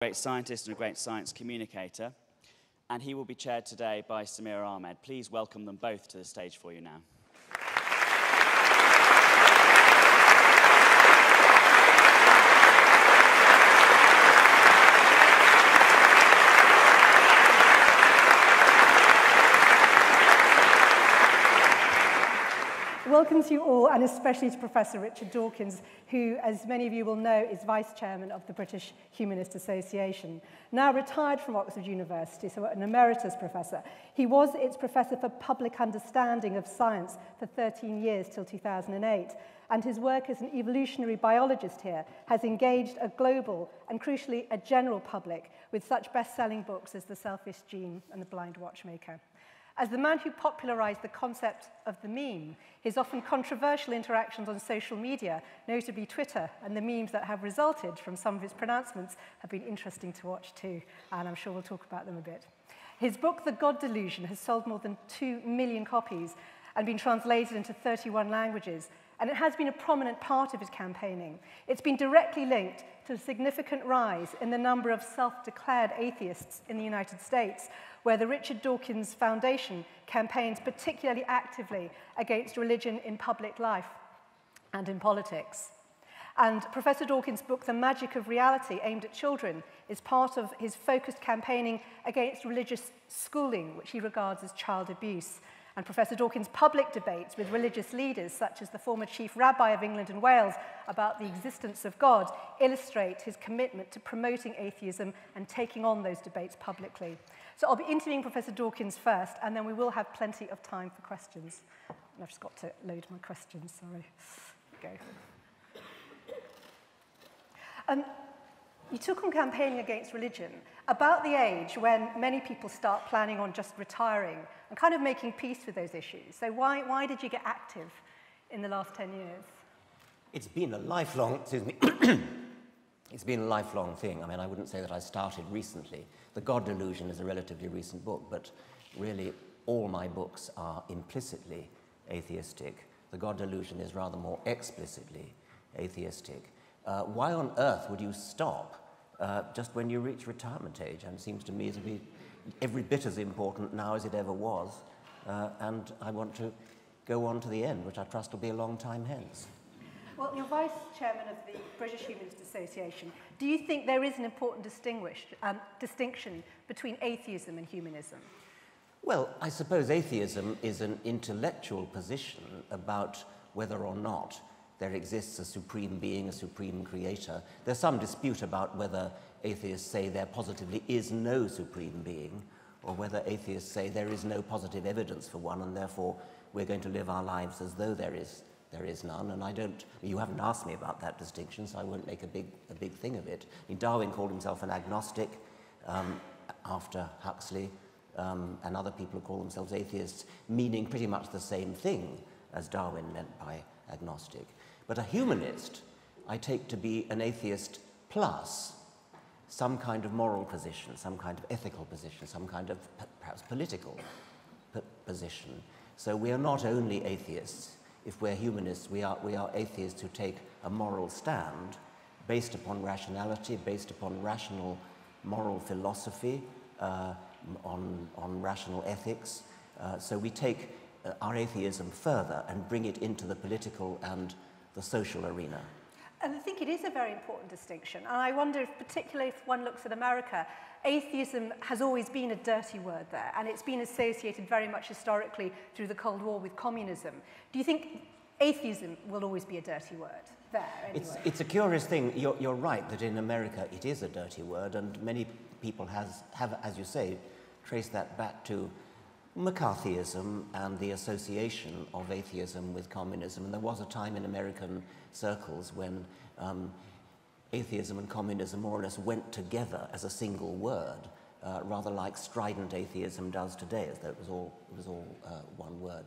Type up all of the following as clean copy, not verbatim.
great scientist and a great science communicator, and he will be chaired today by Samira Ahmed. Please welcome them both to the stage for you now. Welcome to you all, and especially to Professor Richard Dawkins, who, as many of you will know, is Vice Chairman of the British Humanist Association. Now retired from Oxford University, so an emeritus professor, he was its Professor for Public Understanding of Science for 13 years till 2008, and his work as an evolutionary biologist here has engaged a global and, crucially, a general public with such best-selling books as The Selfish Gene and The Blind Watchmaker. As the man who popularized the concept of the meme, his often controversial interactions on social media, notably Twitter, and the memes that have resulted from some of his pronouncements have been interesting to watch too, and I'm sure we'll talk about them a bit. His book, The God Delusion, has sold more than 2 million copies and been translated into 31 languages, and it has been a prominent part of his campaigning. It's been directly linked to a significant rise in the number of self-declared atheists in the United States, where the Richard Dawkins Foundation campaigns particularly actively against religion in public life and in politics. And Professor Dawkins' book, The Magic of Reality, aimed at children, is part of his focused campaigning against religious schooling, which he regards as child abuse. And Professor Dawkins' public debates with religious leaders, such as the former Chief Rabbi of England and Wales, about the existence of God, illustrate his commitment to promoting atheism and taking on those debates publicly. So I'll be interviewing Professor Dawkins first, and then we will have plenty of time for questions. And I've just got to load my questions, sorry. Here we go. You took on campaigning against religion about the age when many people start planning on just retiring and kind of making peace with those issues. So why did you get active in the last 10 years? It's been a lifelong, it's been a lifelong thing. I mean, I wouldn't say that I started recently. The God Delusion is a relatively recent book, but really all my books are implicitly atheistic. The God Delusion is rather more explicitly atheistic. Why on earth would you stop just when you reach retirement age? And it seems to me to be every bit as important now as it ever was. And I want to go on to the end, which I trust will be a long time hence. Well, you're Vice Chairman of the British Humanist Association. Do you think there is an important distinction between atheism and humanism? Well, I suppose atheism is an intellectual position about whether or not there exists a supreme being, a supreme creator. There's some dispute about whether atheists say there positively is no supreme being, or whether atheists say there is no positive evidence for one, and therefore we're going to live our lives as though there is none. And you haven't asked me about that distinction, so I won't make a big thing of it. I mean, Darwin called himself an agnostic after Huxley, and other people who call themselves atheists, meaning pretty much the same thing as Darwin meant by agnostic. But a humanist, I take to be an atheist plus some kind of moral position, some kind of ethical position, some kind of perhaps political position. So we are not only atheists. If we're humanists, we are atheists who take a moral stand based upon rationality, based upon rational moral philosophy, on rational ethics. So we take our atheism further and bring it into the political and the social arena. And I think it is a very important distinction. And I wonder if, particularly if one looks at America, atheism has always been a dirty word there, and it's been associated very much historically through the Cold War with communism. Do you think atheism will always be a dirty word there anyway? It's a curious thing. You're right that in America it is a dirty word, and many people have, as you say, traced that back to McCarthyism and the association of atheism with communism. And there was a time in American circles when atheism and communism more or less went together as a single word, rather like strident atheism does today, as though it was all one word.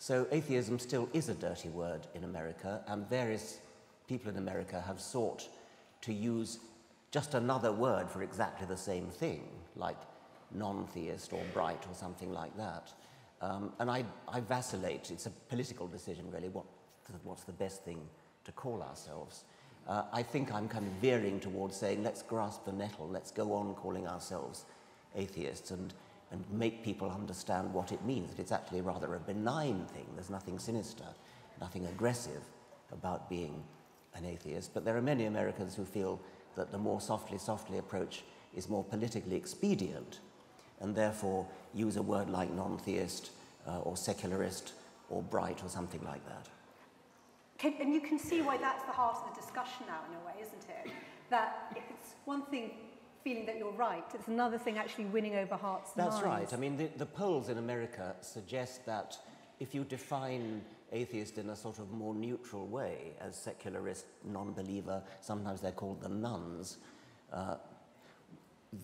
So atheism still is a dirty word in America, and various people in America have sought to use just another word for exactly the same thing, like non-theist or bright or something like that. And I vacillate. It's a political decision, really, what's the best thing to call ourselves. I think I'm kind of veering towards saying, let's grasp the nettle, let's go on calling ourselves atheists and make people understand what it means, that it's actually rather a benign thing. There's nothing sinister, nothing aggressive about being an atheist. But there are many Americans who feel that the more softly approach is more politically expedient, and therefore use a word like non-theist or secularist or bright or something like that. And you can see why that's the heart of the discussion now, in a way, isn't it? That it's one thing feeling that you're right, it's another thing actually winning over hearts and minds. That's right. I mean, the polls in America suggest that if you define atheist in a sort of more neutral way, as secularist, non-believer, sometimes they're called the nuns,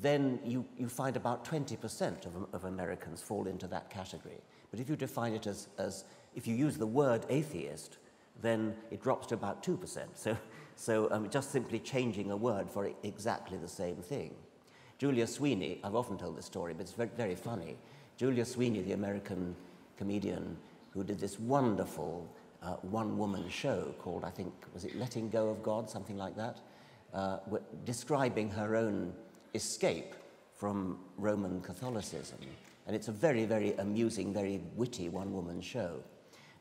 then you find about 20% of Americans fall into that category. But if you define it as if you use the word atheist, then it drops to about 2%. So just simply changing a word for exactly the same thing. Julia Sweeney, I've often told this story, but it's very, very funny. Julia Sweeney, the American comedian who did this wonderful one-woman show called, I think, was it Letting Go of God, something like that, describing her own escape from Roman Catholicism. And it's a very, very amusing, very witty one-woman show.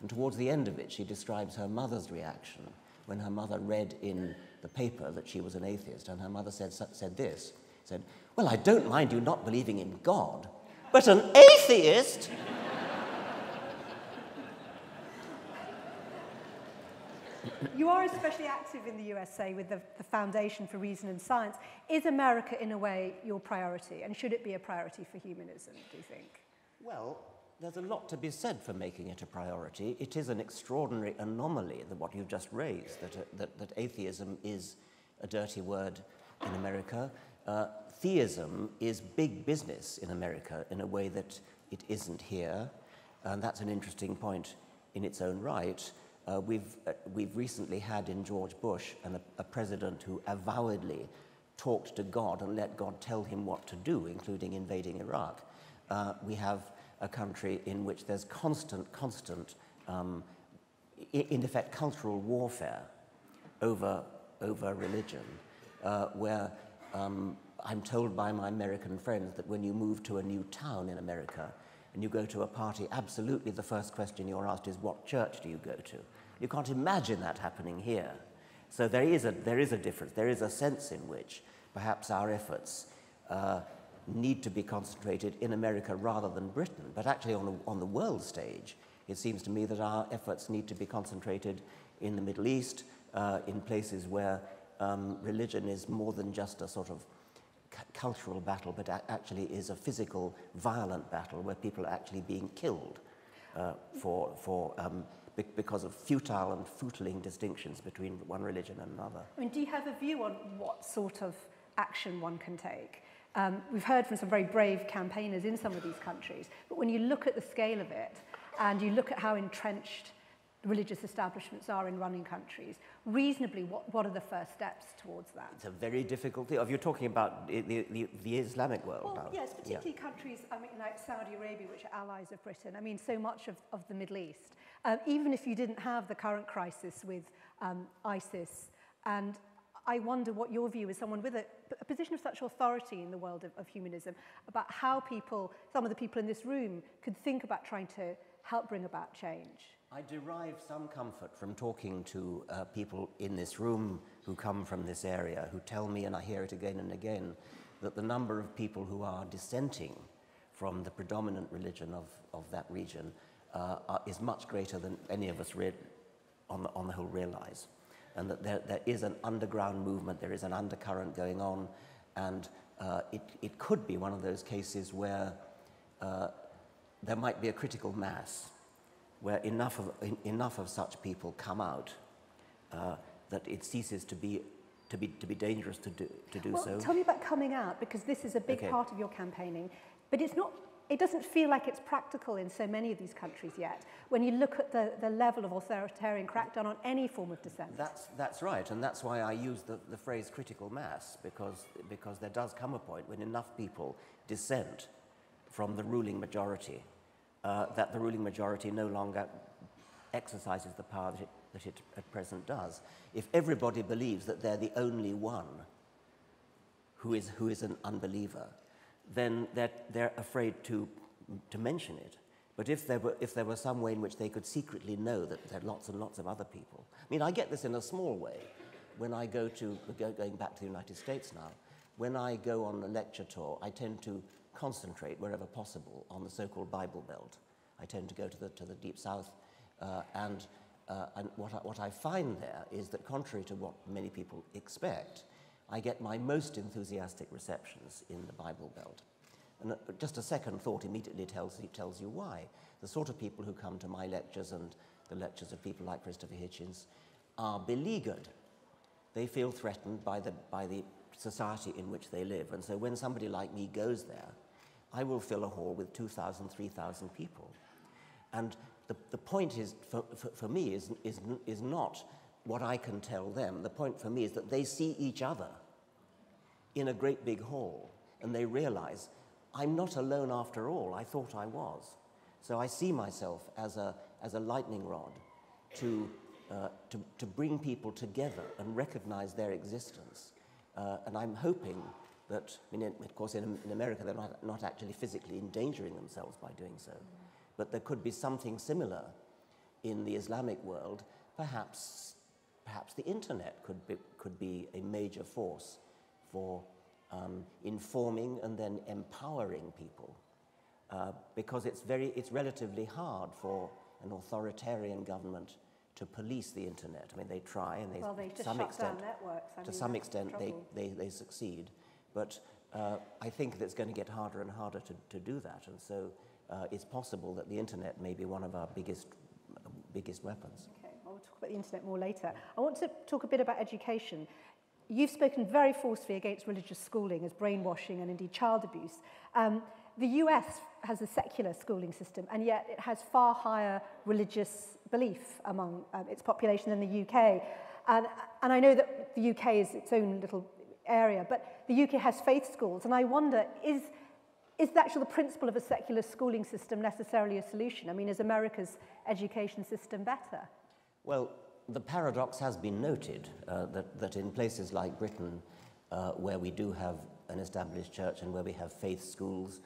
And towards the end of it, she describes her mother's reaction when her mother read in the paper that she was an atheist, and her mother said this, said, "Well, I don't mind you not believing in God, but an atheist?" You are especially active in the USA with the Foundation for Reason and Science. Is America, in a way, your priority? And should it be a priority for humanism, do you think? Well, there's a lot to be said for making it a priority. It is an extraordinary anomaly, that what you've just raised, that atheism is a dirty word in America. Theism is big business in America in a way that it isn't here. And that's an interesting point in its own right. We've recently had in George Bush a president who avowedly talked to God and let God tell him what to do, including invading Iraq. We have a country in which there's constant, in effect, cultural warfare over religion, where I'm told by my American friends that when you move to a new town in America and you go to a party, absolutely the first question you're asked is, what church do you go to? You can't imagine that happening here. So there is a difference. There is a sense in which perhaps our efforts need to be concentrated in America rather than Britain. But actually on the world stage, it seems to me that our efforts need to be concentrated in the Middle East, in places where religion is more than just a sort of cultural battle, but actually is a physical, violent battle where people are actually being killed because of futile and footling distinctions between one religion and another. I mean, do you have a view on what sort of action one can take? We've heard from some very brave campaigners in some of these countries, but when you look at the scale of it and you look at how entrenched religious establishments are in running countries, reasonably, what are the first steps towards that? It's a very difficult thing. If you're talking about the Islamic world well, now. Yes, particularly countries, I mean, like Saudi Arabia, which are allies of Britain. I mean, so much of the Middle East. Even if you didn't have the current crisis with ISIS, and I wonder what your view is, someone with a position of such authority in the world of humanism, about how people, some of the people in this room, could think about trying to help bring about change. I derive some comfort from talking to people in this room who come from this area, who tell me, and I hear it again and again, that the number of people who are dissenting from the predominant religion of that region is much greater than any of us on the whole realize. And that there is an underground movement, there is an undercurrent going on, and it could be one of those cases where there might be a critical mass, where enough of such people come out that it ceases to be dangerous to do well, so. Tell me about coming out, because this is a big part of your campaigning, but it doesn't feel like it's practical in so many of these countries yet, when you look at the level of authoritarian crackdown on any form of dissent. That's right, and that's why I use the phrase critical mass, because there does come a point when enough people dissent from the ruling majority that the ruling majority no longer exercises the power that it at present does. If everybody believes that they're the only one who is an unbeliever, then they're afraid to mention it. But if there were some way in which they could secretly know that there are lots and lots of other people. I mean, I get this in a small way when I going back to the United States now. When I go on a lecture tour, I tend to concentrate wherever possible on the so-called Bible Belt. I tend to go to the Deep South, and what I find there is that, contrary to what many people expect, I get my most enthusiastic receptions in the Bible Belt. And just a second thought immediately tells you why. The sort of people who come to my lectures and the lectures of people like Christopher Hitchens are beleaguered. They feel threatened by the society in which they live. And so when somebody like me goes there, I will fill a hall with 2,000, 3,000 people. And the point is, for me, is not what I can tell them. The point for me is that they see each other in a great big hall, and they realize, I'm not alone after all. I thought I was. So I see myself as a lightning rod to bring people together and recognize their existence. And I'm hoping that, I mean, of course, in America, they're not actually physically endangering themselves by doing so. But there could be something similar in the Islamic world. Perhaps the internet could be a major force for informing and then empowering people, because it's relatively hard for an authoritarian government to police the internet. I mean, they try, and to some extent they succeed. But I think that it's going to get harder and harder to do that, and so it's possible that the internet may be one of our biggest weapons. Okay, I'll talk about the internet more later. I want to talk a bit about education. You've spoken very forcefully against religious schooling as brainwashing and indeed child abuse. The US has a secular schooling system, and yet it has far higher religious belief among its population than the UK. And I know that the UK is its own little area, but the UK has faith schools, and I wonder, is actually the principle of a secular schooling system necessarily a solution? I mean, is America's education system better? Well, the paradox has been noted that in places like Britain, where we do have an established church and where we have faith schools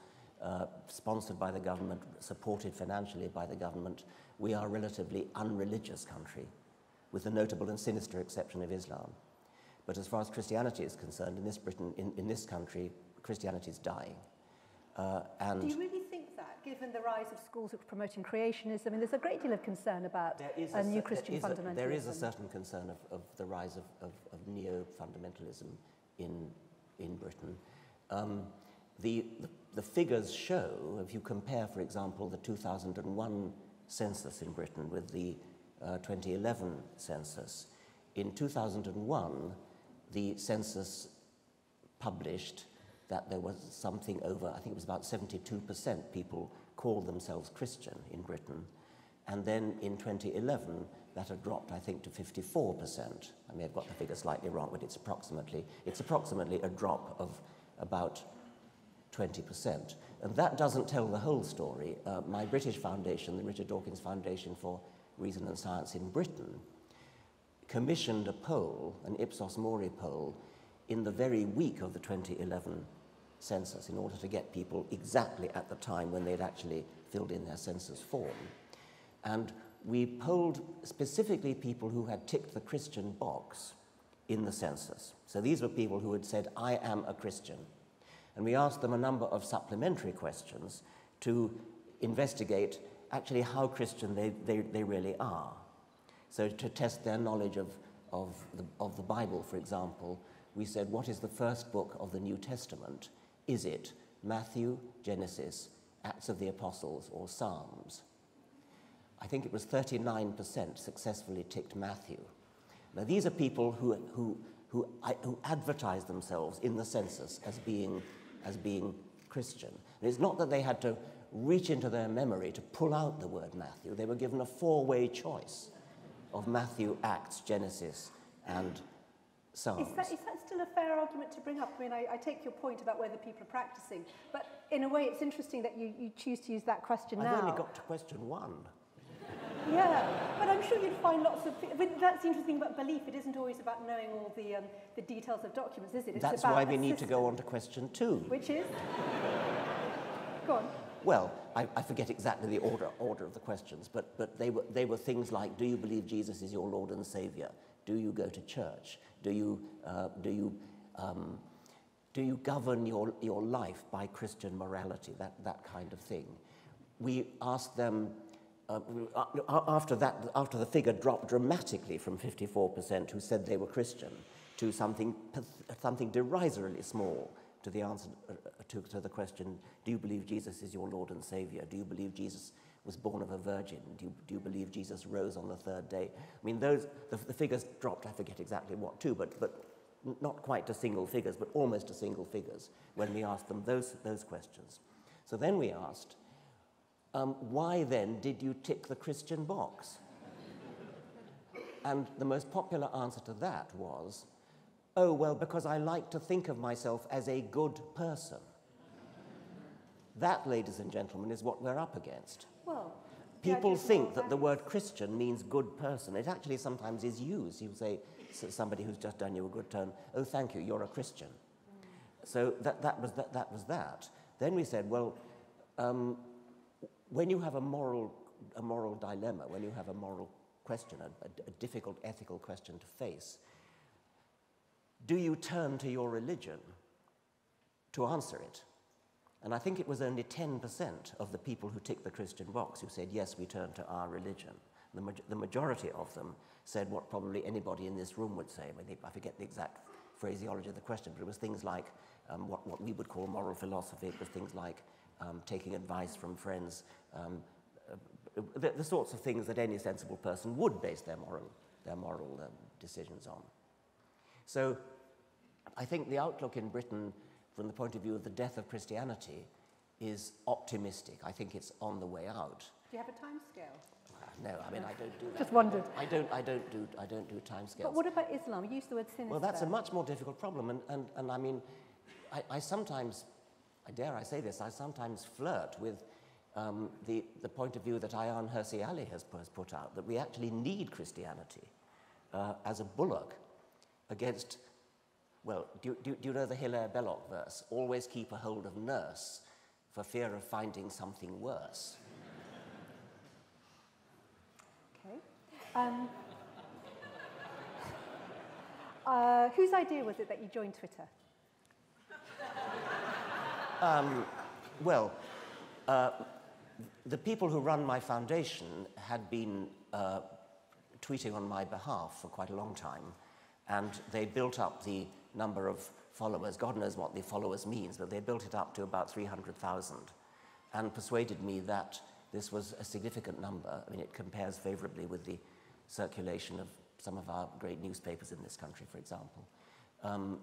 sponsored by the government, supported financially by the government, we are a relatively unreligious country, with the notable and sinister exception of Islam. But as far as Christianity is concerned, in this country, Christianity is dying. Do you really think that, given the rise of schools which are promoting creationism? I mean, there's a great deal of concern about new Christian fundamentalism. There is a certain concern of the rise of neo-fundamentalism in Britain. The figures show, if you compare, for example, the 2001 census in Britain with the 2011 census, in 2001, the census published that there was something over, I think it was about 72% people called themselves Christian in Britain. And then in 2011, that had dropped, I think, to 54%. I may have got the figure slightly wrong, but it's approximately a drop of about 20%. And that doesn't tell the whole story. My British foundation, the Richard Dawkins Foundation for Reason and Science in Britain, commissioned a poll, an Ipsos Mori poll, in the very week of the 2011 census, in order to get people exactly at the time when they'd actually filled in their census form. And we polled specifically people who had ticked the Christian box in the census. So these were people who had said, I am a Christian. And we asked them a number of supplementary questions to investigate actually how Christian they really are. So to test their knowledge of the Bible, for example, we said, what is the first book of the New Testament? Is it Matthew, Genesis, Acts of the Apostles, or Psalms? I think it was 39% successfully ticked Matthew. Now, these are people who advertise themselves in the census as being Christian. And it's not that they had to reach into their memory to pull out the word Matthew. They were given a four-way choice of Matthew, Acts, Genesis, and Psalms. Is that still a fair argument to bring up? I mean, I take your point about whether people are practicing, but in a way it's interesting that you choose to use that question now. I've only got to question one. Yeah, but I'm sure you'd find lots of... But that's the interesting thing about belief. It isn't always about knowing all the details of documents, is it? It's That's about why we need to go on to question 2. Which is? Go on. Well, I forget exactly the order of the questions, but they were things like, do you believe Jesus is your Lord and Saviour? Do you go to church? Do you govern your life by Christian morality? That kind of thing. We asked them, after the figure dropped dramatically from 54% who said they were Christian to something derisorily small, to the answer to the question, do you believe Jesus is your Lord and Saviour? Do you believe Jesus was born of a virgin? Do you believe Jesus rose on the 3rd day? I mean, the figures dropped, I forget exactly what to, but not quite to single figures, but almost to single figures when we asked them those questions. So then we asked, why then did you tick the Christian box? And the most popular answer to that was, oh, well, because I like to think of myself as a good person. That, ladies and gentlemen, is what we're up against. Well, people think that the word Christian means good person. It actually sometimes is used. You say, somebody who's just done you a good turn, oh, thank you, you're a Christian. So that was that. Then we said, well, when you have a moral dilemma, when you have a moral question, a difficult ethical question to face, do you turn to your religion to answer it? And I think it was only 10% of the people who ticked the Christian box who said, yes, we turn to our religion. The majority of them said what probably anybody in this room would say. I forget the exact phraseology of the question, but it was things like what we would call moral philosophy. It was things like taking advice from friends, the sorts of things that any sensible person would base their moral decisions on. So I think the outlook in Britain from the point of view of the death of Christianity is optimistic. I think it's on the way out. Do you have a time scale? No, I mean, I don't do that. Just wondered. I don't do time scales. But what about Islam? You used the word sinister. Well, that's a much more difficult problem, and I mean, I sometimes, dare I say this, I sometimes flirt with the point of view that Ayaan Hirsi Ali has put out, that we actually need Christianity as a bulwark against, well, do you know the Hilaire Belloc verse? Always keep a hold of nurse for fear of finding something worse. Okay. Whose idea was it that you joined Twitter? Well, the people who run my foundation had been tweeting on my behalf for quite a long time, and they built up the number of followers. God knows what the followers means, but they built it up to about 300,000 and persuaded me that this was a significant number. I mean, it compares favorably with the circulation of some of our great newspapers in this country, for example,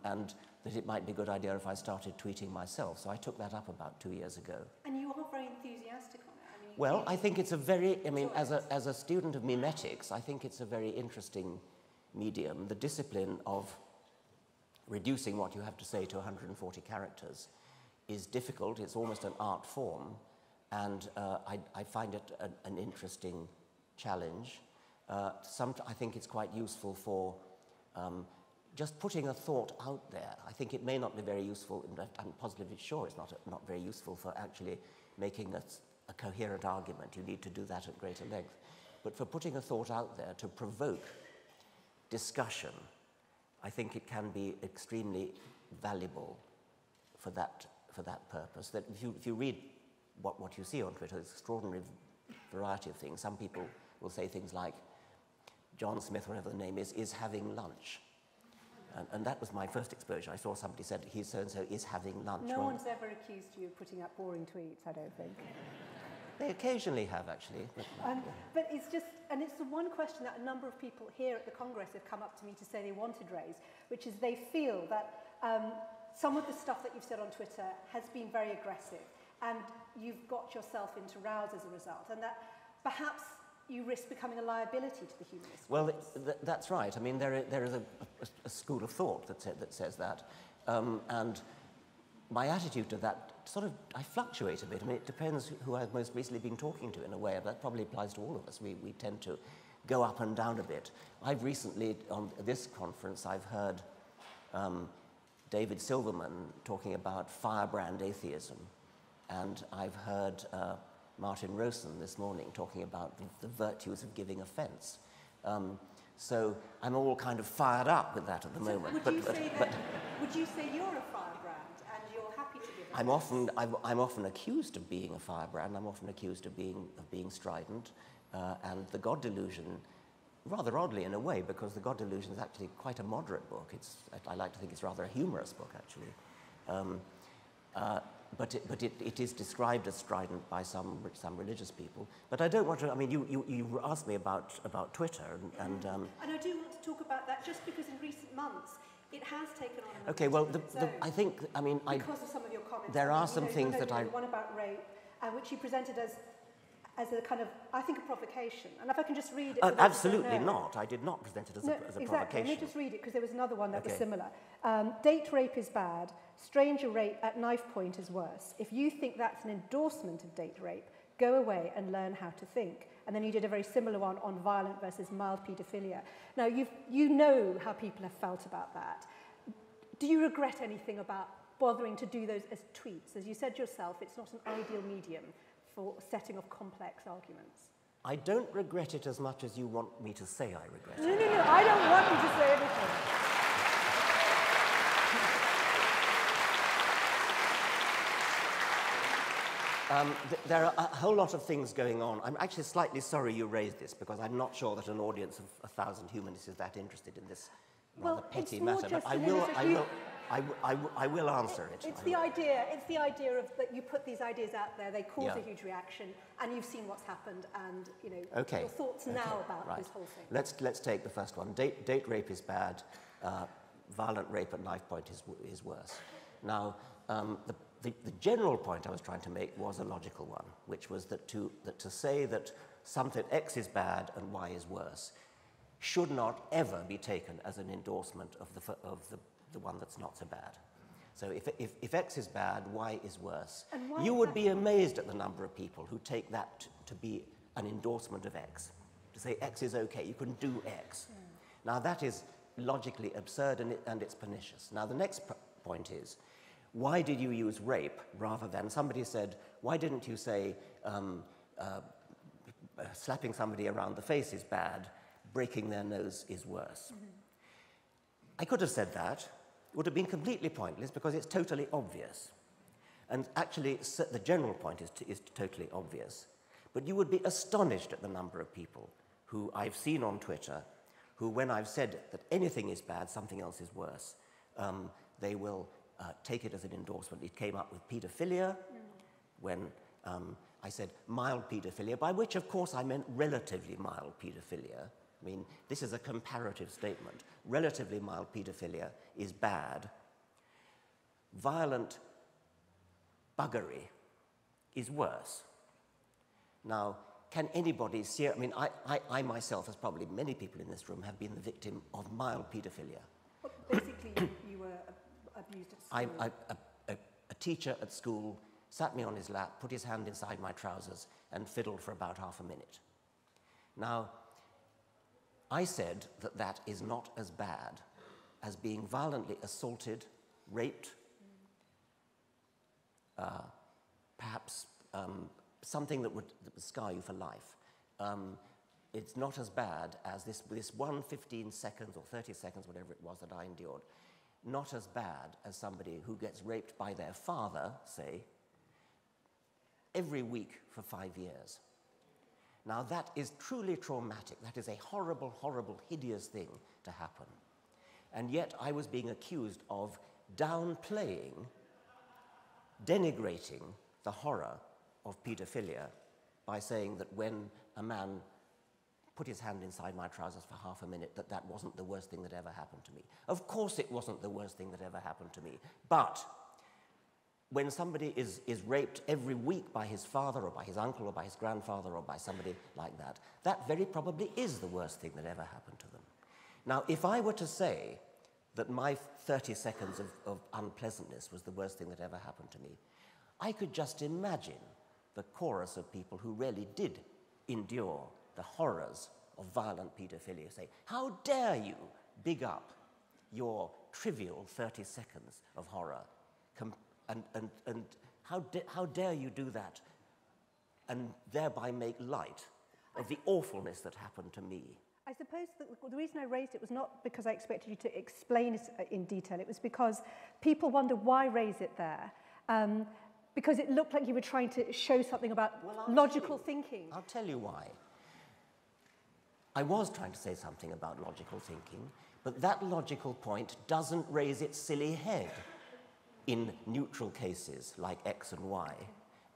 and that it might be a good idea if I started tweeting myself. So I took that up about 2 years ago. And you are very enthusiastic on it. I mean, well, I think it's a very, I mean, as a student of memetics, I think it's a very interesting medium. The discipline of reducing what you have to say to 140 characters is difficult. It's almost an art form, and I find it an interesting challenge. I think it's quite useful for just putting a thought out there. I think it may not be very useful, I'm positively sure it's not very useful for actually making a coherent argument. You need to do that at greater length. But for putting a thought out there to provoke discussion, I think it can be extremely valuable for that purpose. That if you read what you see on Twitter, there's an extraordinary variety of things. Some people will say things like, John Smith, whatever the name is having lunch. And that was my first exposure. I saw somebody said, he so-and-so is having lunch. No one's ever accused you of putting up boring tweets, I don't think. They occasionally have, actually. But it's just, and it's the one question that a number of people here at the Congress have come up to me to say they wanted raised, which is they feel that some of the stuff that you've said on Twitter has been very aggressive, and you've got yourself into rows as a result, and that perhaps you risk becoming a liability to the humanist. Well, that's right. I mean, there is a school of thought that says that. And my attitude to that sort of, I fluctuate a bit. I mean, it depends who I've most recently been talking to in a way. That probably applies to all of us. We tend to go up and down a bit. I've recently, on this conference, I've heard David Silverman talking about firebrand atheism. And I've heard Martin Rosen this morning talking about the virtues of giving offence. So I'm all kind of fired up with that at the moment. Would you say you're a firebrand and you're happy to give offence? I'm often accused of being a firebrand. I'm often accused of being strident. And the God Delusion, rather oddly in a way, because the God Delusion is actually quite a moderate book. I like to think it's rather a humorous book, actually. But it is described as strident by some religious people. But I don't want to. I mean, you asked me about Twitter, and I do want to talk about that just because in recent months it has taken on. Okay, well, I think because of some of your comments. There are some things that I. One about rape, which you presented as a kind of, I think, a provocation. And if I can just read it. Absolutely not. I did not present it as a exactly. provocation. Let me just read it, because there was another one that was similar. Date rape is bad. Stranger rape at knife point is worse. If you think that's an endorsement of date rape, go away and learn how to think. And then you did a very similar one on violent versus mild paedophilia. Now, you know how people have felt about that. Do you regret anything about bothering to do those as tweets? As you said yourself, it's not an ideal medium for setting of complex arguments. I don't regret it as much as you want me to say I regret it. No, I don't want you to say anything. There are a whole lot of things going on. I'm actually slightly sorry you raised this, because I'm not sure that an audience of 1,000 humanists is that interested in this rather petty matter. But I will answer it. It's the idea of that you put these ideas out there, they cause a huge reaction, and you've seen what's happened, and your thoughts now about this whole thing. Let's take the first one. Date rape is bad. Violent rape at knife point is worse. Now, the general point I was trying to make was a logical one, which was that to say that something X is bad and Y is worse should not ever be taken as an endorsement of the one that's not so bad. So if X is bad, Y is worse. You would be amazed at the number of people who take that to be an endorsement of X, to say X is okay, you can do X. Now that is logically absurd, and it's pernicious. Now the next point is, why did you use rape rather than, somebody said, why didn't you say slapping somebody around the face is bad, breaking their nose is worse? I could have said that. It would have been completely pointless, because it's totally obvious. And actually, the general point is totally obvious. But you would be astonished at the number of people who I've seen on Twitter who, when I've said that anything is bad, something else is worse, they will take it as an endorsement. It came up with paedophilia, when I said mild paedophilia, by which, of course, I meant relatively mild paedophilia. I mean, this is a comparative statement. Relatively mild paedophilia is bad. Violent buggery is worse. Now, can anybody see? I mean, I myself, as probably many people in this room, have been the victim of mild paedophilia. Well, basically, you were abused at school. A teacher at school sat me on his lap, put his hand inside my trousers, and fiddled for about half a minute. Now, I said that that is not as bad as being violently assaulted, raped, perhaps something that would scar you for life. It's not as bad as this 15 seconds or 30 seconds, whatever it was, that I endured. Not as bad as somebody who gets raped by their father, say, every week for 5 years. Now, that is truly traumatic. That is a horrible, horrible, hideous thing to happen. And yet I was being accused of downplaying, denigrating the horror of paedophilia by saying that when a man put his hand inside my trousers for half a minute, that wasn't the worst thing that ever happened to me. Of course it wasn't the worst thing that ever happened to me. But when somebody is raped every week by his father or by his uncle or by his grandfather or by somebody like that, that very probably is the worst thing that ever happened to them. Now, if I were to say that my 30 seconds of unpleasantness was the worst thing that ever happened to me, I could just imagine the chorus of people who really did endure the horrors of violent paedophilia say, how dare you big up your trivial 30 seconds of horror, and how dare you do that and thereby make light of the awfulness that happened to me. I suppose the reason I raised it was not because I expected you to explain it in detail. It was because people wonder why raise it there. Because it looked like you were trying to show something about logical thinking. I'll tell you why. I was trying to say something about logical thinking, but that logical point doesn't raise its silly head in neutral cases like X and Y,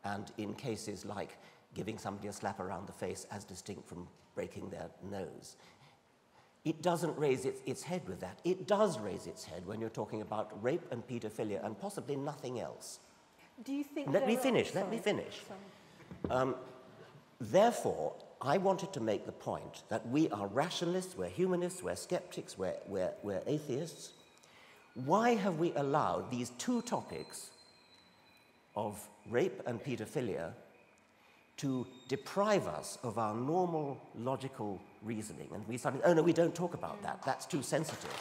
and in cases like giving somebody a slap around the face as distinct from breaking their nose. It doesn't raise its head with that. It does raise its head when you're talking about rape and paedophilia and possibly nothing else. Do you think... Let me finish. Therefore, I wanted to make the point that we are rationalists, we're humanists, we're skeptics, we're atheists. Why have we allowed these two topics of rape and paedophilia to deprive us of our normal logical reasoning? And we suddenly, oh no, we don't talk about that, that's too sensitive.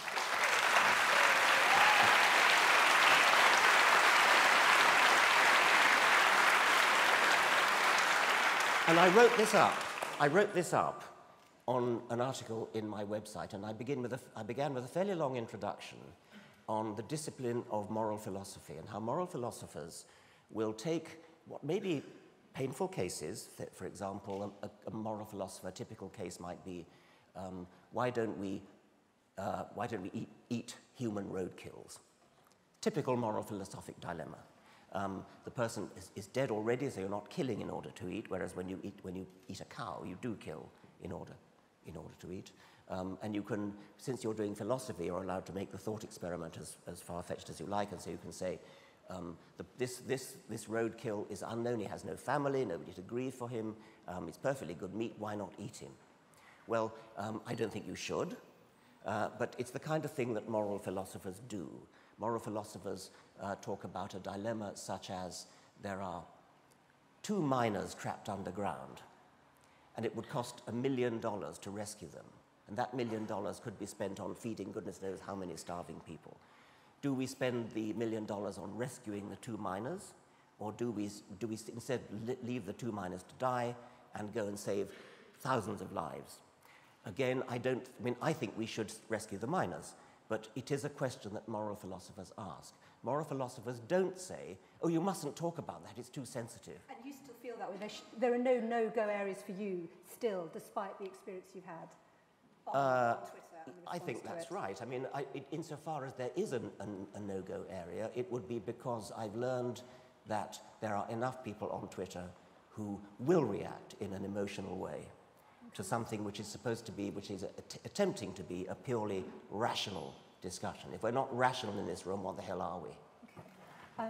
And I wrote this up on an article in my website, and I began with a fairly long introduction on the discipline of moral philosophy and how moral philosophers will take what may be painful cases. For example, a moral philosopher, a typical case might be, why don't we eat human roadkills? Typical moral philosophic dilemma. The person is dead already, so you're not killing in order to eat, whereas when you eat a cow, you do kill in order to eat. And you can, since you're doing philosophy, you're allowed to make the thought experiment as far-fetched as you like, and so you can say, this roadkill is unknown, he has no family, nobody to grieve for him, it's perfectly good meat, why not eat him? Well, I don't think you should, but it's the kind of thing that moral philosophers do. Moral philosophers talk about a dilemma such as there are two miners trapped underground, and it would cost $1 million to rescue them. And that $1 million could be spent on feeding goodness knows how many starving people. Do we spend the $1 million on rescuing the two miners, or do we instead leave the two miners to die and go and save thousands of lives? Again, I think we should rescue the miners, but it is a question that moral philosophers ask. Moral philosophers don't say, oh, you mustn't talk about that, it's too sensitive. And you still feel that way? There are no no-go areas for you still, despite the experience you've had on Twitter? I think that's right. I mean, insofar as there is a no-go area, it would be because I've learned that there are enough people on Twitter who will react in an emotional way to something which is supposed to be, which is attempting to be a purely rational discussion. If we're not rational in this room, what the hell are we? Okay.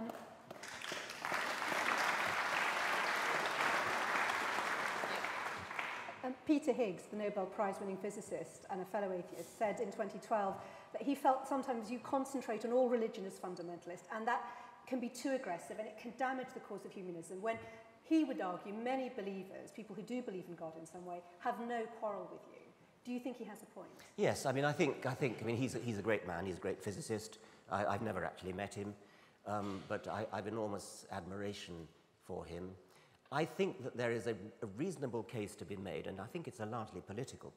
Peter Higgs, the Nobel Prize-winning physicist and a fellow atheist, said in 2012 that he felt sometimes you concentrate on all religion as fundamentalist, and that can be too aggressive and it can damage the cause of humanism, when he would argue many believers, people who do believe in God in some way, have no quarrel with you. Do you think he has a point? Yes, I mean, I think he's a great man, he's a great physicist. I've never actually met him, but I've enormous admiration for him. I think that there is a reasonable case to be made, and I think it's a largely political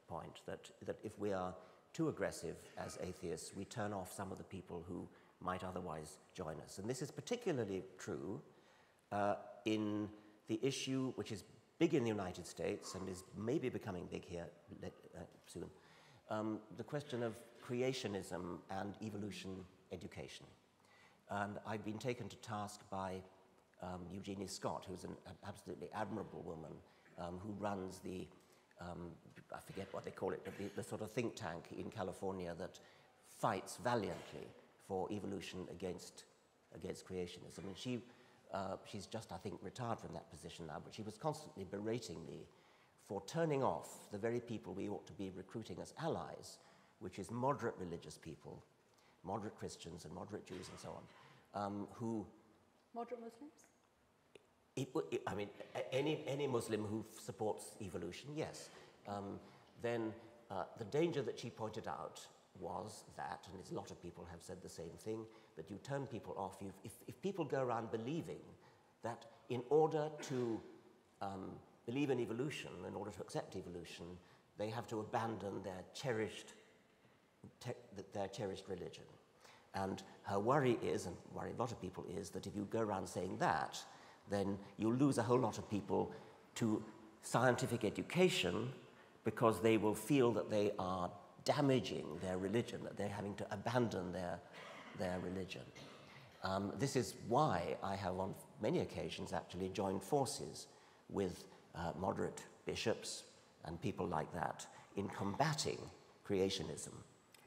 point, that if we are too aggressive as atheists, we turn off some of the people who might otherwise join us. And this is particularly true in the issue which is big in the United States and is maybe becoming big here soon, the question of creationism and evolution education. And I've been taken to task by Eugenie Scott, who's an absolutely admirable woman who runs the, I forget what they call it, the sort of think tank in California that fights valiantly for evolution against creationism. And she's just, I think, retired from that position now, but she was constantly berating me for turning off the very people we ought to be recruiting as allies which is moderate religious people, moderate Christians and moderate Jews and so on, who... Moderate Muslims? I mean, any Muslim who supports evolution, yes. Then the danger that she pointed out was that, and a lot of people have said the same thing, that you turn people off. If people go around believing that in order to believe in evolution, in order to accept evolution, they have to abandon their cherished religion. And her worry is, and worry a lot of people is, that if you go around saying that, then you'll lose a whole lot of people to scientific education because they will feel that they are damaging their religion, that they're having to abandon their religion. This is why I have on many occasions actually joined forces with moderate bishops and people like that in combating creationism.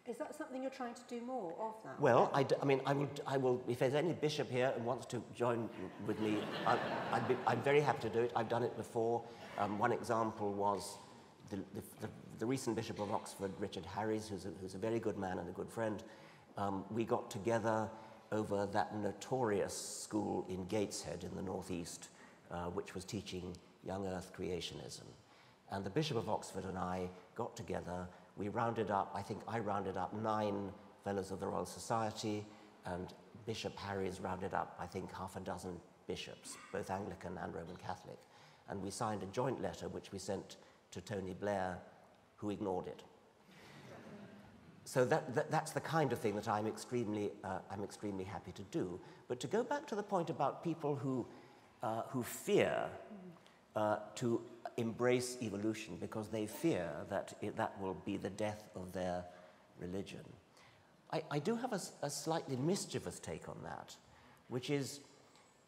Is that something you're trying to do more of now? Well, I will. If there's any bishop here and wants to join with me, I'm very happy to do it. I've done it before. One example was the recent Bishop of Oxford, Richard Harries, who's a very good man and a good friend. We got together over that notorious school in Gateshead in the northeast, which was teaching young earth creationism. And the Bishop of Oxford and I got together. We rounded up, I think I rounded up 9 Fellows of the Royal Society, and Bishop Harries rounded up, I think, half a dozen bishops, both Anglican and Roman Catholic. And we signed a joint letter which we sent to Tony Blair, who ignored it. So that's the kind of thing that I'm extremely happy to do. But to go back to the point about people who fear to embrace evolution because they fear that that will be the death of their religion, I do have a slightly mischievous take on that, which is,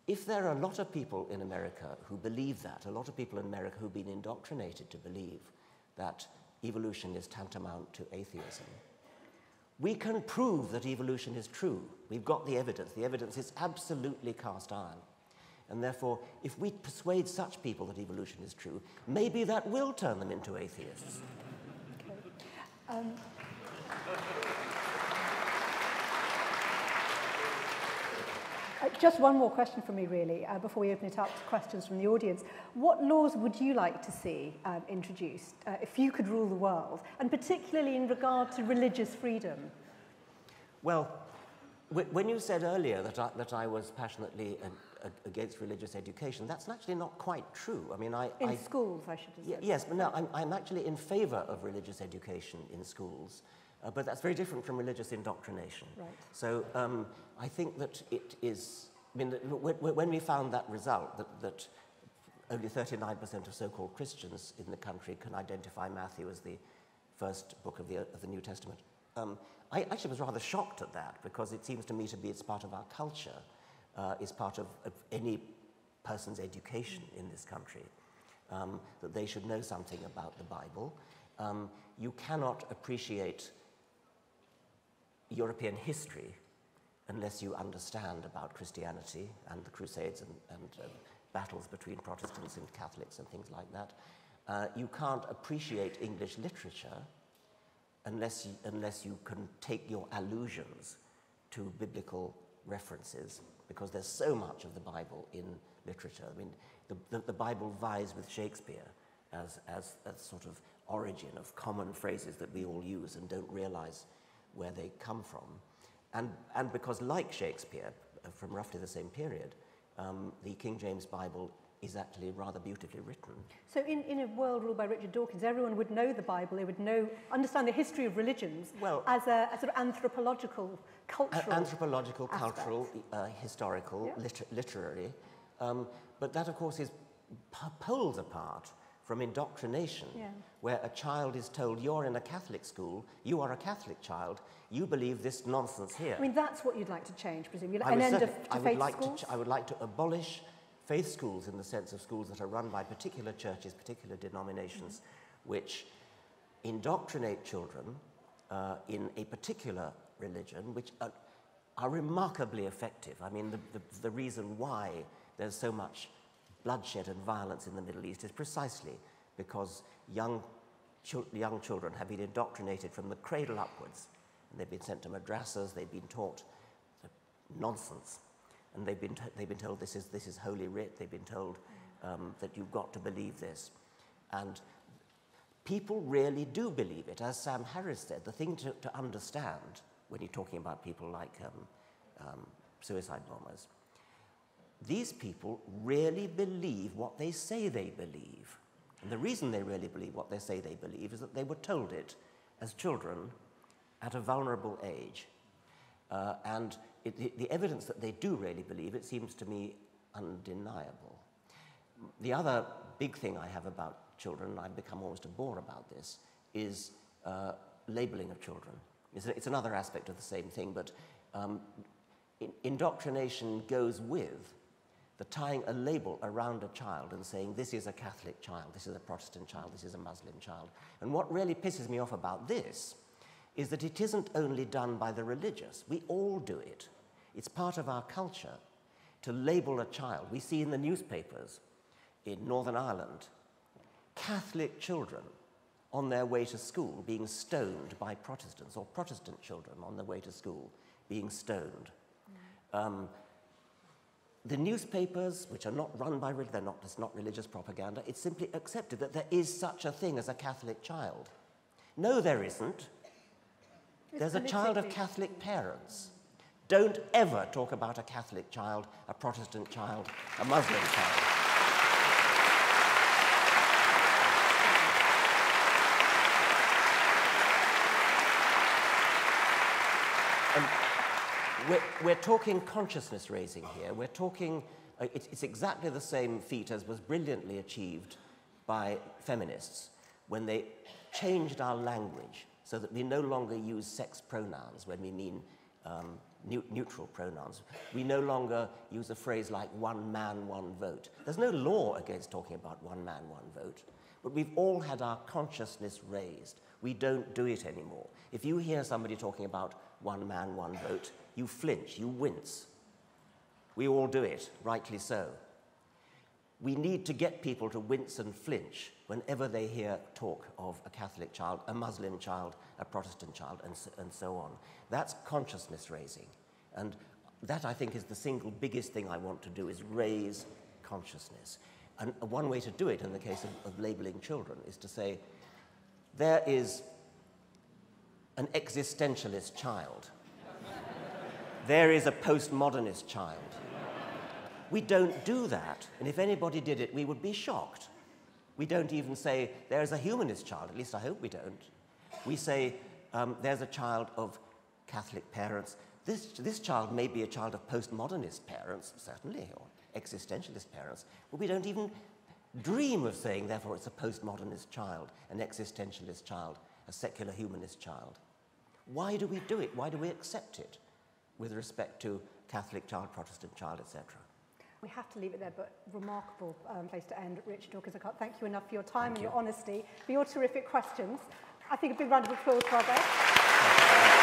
if there are a lot of people in America who believe that, a lot of people in America who've been indoctrinated to believe that evolution is tantamount to atheism, we can prove that evolution is true. We've got the evidence. The evidence is absolutely cast iron. And therefore, if we persuade such people that evolution is true, maybe that will turn them into atheists. Okay. Just one more question from me, really, before we open it up to questions from the audience. What laws would you like to see introduced if you could rule the world, and particularly in regard to religious freedom? Well, when you said earlier that I was passionately against religious education, that's actually not quite true. I mean, in schools, I should have said. Yes, but no, I'm actually in favour of religious education in schools. But that's very different from religious indoctrination. Right. So I think that it is, I mean, when we found that result, that only 39% of so-called Christians in the country can identify Matthew as the first book of the New Testament, I actually was rather shocked at that, because it seems to me to be it's part of our culture, it's part of any person's education in this country, that they should know something about the Bible. You cannot appreciate European history unless you understand about Christianity and the Crusades and battles between Protestants and Catholics and things like that. You can't appreciate English literature unless you can take your allusions to biblical references, because there's so much of the Bible in literature. I mean, the Bible vies with Shakespeare as a sort of origin of common phrases that we all use and don't realize where they come from. And because, like Shakespeare, from roughly the same period, the King James Bible is actually rather beautifully written. So in a world ruled by Richard Dawkins, everyone would know the Bible, they would understand the history of religions as a sort of anthropological, cultural cultural, historical, yeah. Literary. But that, of course, is poles apart from indoctrination, yeah. where a child is told, you're in a Catholic school, you are a Catholic child, you believe this nonsense here. I mean, that's what you'd like to change, presumably, an end to faith schools? I would like to abolish faith schools in the sense of schools that are run by particular churches, particular denominations, which indoctrinate children in a particular religion, which are remarkably effective. I mean, the reason why there's so much bloodshed and violence in the Middle East is precisely because young young children have been indoctrinated from the cradle upwards. And they've been sent to madrasas, they've been taught nonsense. And they've been told this is Holy Writ, they've been told that you've got to believe this. And people really do believe it. As Sam Harris said, the thing to understand when you're talking about people like suicide bombers, these people really believe what they say they believe. And the reason they really believe what they say they believe is that they were told it as children at a vulnerable age. And the evidence that they do really believe it seems to me undeniable. The other big thing I have about children, and I've become almost a bore about this, is labeling of children. It's another aspect of the same thing, but indoctrination goes with the tying a label around a child and saying this is a Catholic child, this is a Protestant child, this is a Muslim child. And what really pisses me off about this is that it isn't only done by the religious. We all do it. It's part of our culture to label a child. We see in the newspapers in Northern Ireland Catholic children on their way to school being stoned by Protestants, or Protestant children on their way to school being stoned. The newspapers, which are not run by religion, it's not religious propaganda, it's simply accepted that there is such a thing as a Catholic child. No, there isn't. There's a child of Catholic parents. Don't ever talk about a Catholic child, a Protestant child, a Muslim child. And we're talking consciousness raising here. We're talking, it's exactly the same feat as was brilliantly achieved by feminists when they changed our language so that we no longer use sex pronouns when we mean neutral pronouns. We no longer use a phrase like one man, one vote. There's no law against talking about one man, one vote, but we've all had our consciousness raised. We don't do it anymore. If you hear somebody talking about one man, one vote, you flinch, you wince. We all do it, rightly so. We need to get people to wince and flinch whenever they hear talk of a Catholic child, a Muslim child, a Protestant child, and so on. That's consciousness raising. And that, I think, is the single biggest thing I want to do, is raise consciousness. And one way to do it in the case of labeling children is to say, there is an existentialist child. There is a postmodernist child. We don't do that, and if anybody did it, we would be shocked. We don't even say, there's a humanist child, at least I hope we don't. We say, there's a child of Catholic parents. This child may be a child of postmodernist parents, certainly, or existentialist parents, but we don't even dream of saying, therefore, it's a postmodernist child, an existentialist child, a secular humanist child. Why do we do it? Why do we accept it with respect to Catholic child, Protestant child, etc.? We have to leave it there, but remarkable place to end. Richard Dawkins, I can't thank you enough for your time and your honesty, for your terrific questions. I think a big round of applause for our guests.